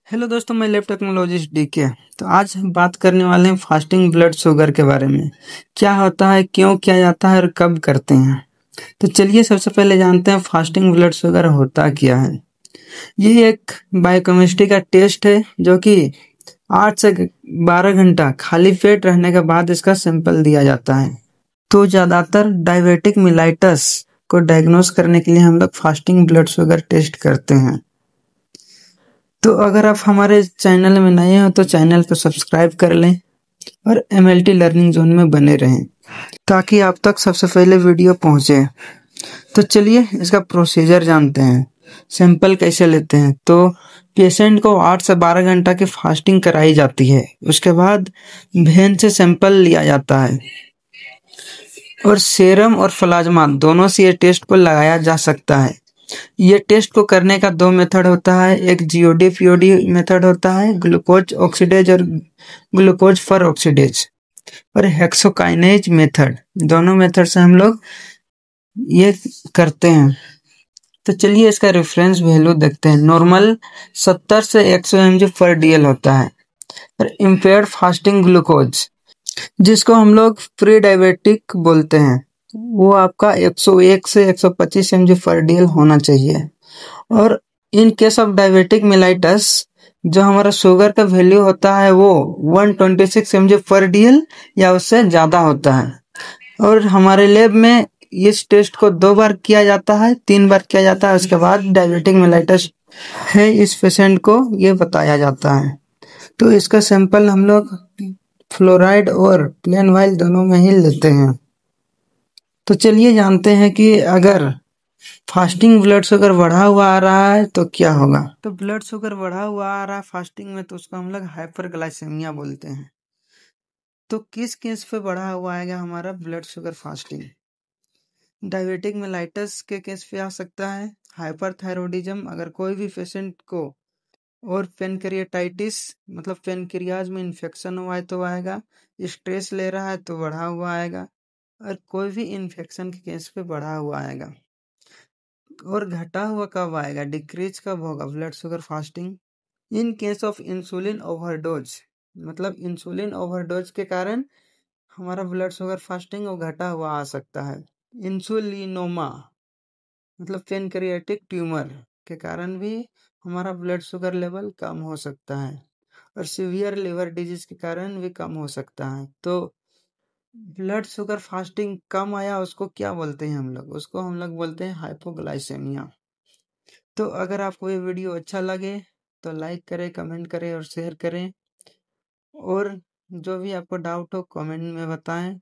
Hello दोस्तों, मैं lab technologist DK. तो आज हम बात करने वाले हैं फास्टिंग ब्लड शुगर के बारे में। क्या होता है, क्यों किया जाता है और कब करते हैं। तो चलिए सबसे पहले जानते हैं फास्टिंग ब्लड शुगर होता क्या है। ये एक बायोकेमिस्ट्री का टेस्ट है जो कि 8 से 12 घंटा खाली पेट रहने के बाद इसका सैंपल दिया जाता है। तो ज़्यादातर डायबिटिक मिलाइटस को डायग्नोस करने के लिए हम लोग फास्टिंग ब्लड शुगर टेस्ट करते हैं। तो अगर आप हमारे चैनल में नए हो तो चैनल को सब्सक्राइब कर लें और एमएलटी लर्निंग जोन में बने रहें ताकि आप तक सबसे पहले वीडियो पहुंचे। तो चलिए इसका प्रोसीजर जानते हैं। सैंपल कैसे लेते हैं, तो पेशेंट को 8 से 12 घंटा की फास्टिंग कराई जाती है। उसके बाद वेन से सैंपल लिया जाता है और सेरम और प्लाज्मा दोनों से ये टेस्ट को लगाया जा सकता है। ये टेस्ट को करने का 2 मेथड होता है, एक जीओडी पीओडी मेथड होता है, ग्लूकोज ऑक्सीडेज और ग्लूकोज फॉर ऑक्सीडेज, और हेक्सोकाइनेज मेथड। दोनों मेथड से हम लोग ये करते हैं। तो चलिए इसका रेफरेंस वैल्यू देखते हैं। नॉर्मल 70 से 100 mg पर डीएल होता है और इम्पेयर्ड फास्टिंग ग्लूकोज जिसको हम लोग प्री डायबिटिक बोलते हैं, वो आपका 101 से 125 mg पर डीएल होना चाहिए। और in case of diabetic mellitus जो हमारा शुगर का वैल्यू होता है वो 126 mg पर डीएल या उससे ज़्यादा होता है। और हमारे लैब में इस टेस्ट को 2 बार किया जाता है, 3 बार किया जाता है। उसके बाद डायबिटिक मिलाइटस है इस पेशेंट को ये बताया जाता है। तो इसका सैंपल हम लोग फ्लोराइड और प्लेन वाइल दोनों में ही लेते हैं। तो चलिए जानते हैं कि अगर फास्टिंग ब्लड शुगर बढ़ा हुआ आ रहा है तो क्या होगा। तो ब्लड शुगर बढ़ा हुआ आ रहा है फास्टिंग में, तो उसको हम लोग हाइपरग्लाइसेमिया बोलते हैं। तो किस केस पे बढ़ा हुआ आएगा हमारा blood sugar fasting. Diabetic mellitus के केस पे आ सकता है, हाइपरथायरॉयडिज्म अगर कोई भी पेशेंट को, और पेनक्रियाटाइटिस मतलब पेनक्रियाज में इन्फेक्शन हुआ है तो आएगा, स्ट्रेस ले रहा है तो बढ़ा हुआ आएगा, और कोई भी इन्फेक्शन के केस पे बढ़ा हुआ आएगा। और घटा हुआ कब आएगा, डिक्रीज कब होगा blood sugar fasting. In case of insulin overdose, मतलब इंसुलिन ओवरडोज के कारण हमारा ब्लड शुगर फास्टिंग वो घटा हुआ आ सकता है। इंसुलिनोमा मतलब पेनक्रियाटिक ट्यूमर के कारण भी हमारा ब्लड शुगर लेवल कम हो सकता है, और सीवियर लिवर डिजीज के कारण भी कम हो सकता है। तो ब्लड शुगर फास्टिंग कम आया उसको क्या बोलते हैं हम लोग, उसको हम लोग बोलते हैं हाइपोग्लाइसेमिया। तो अगर आपको ये वीडियो अच्छा लगे तो लाइक करें, कमेंट करें और शेयर करें, और जो भी आपको डाउट हो कमेंट में बताएं।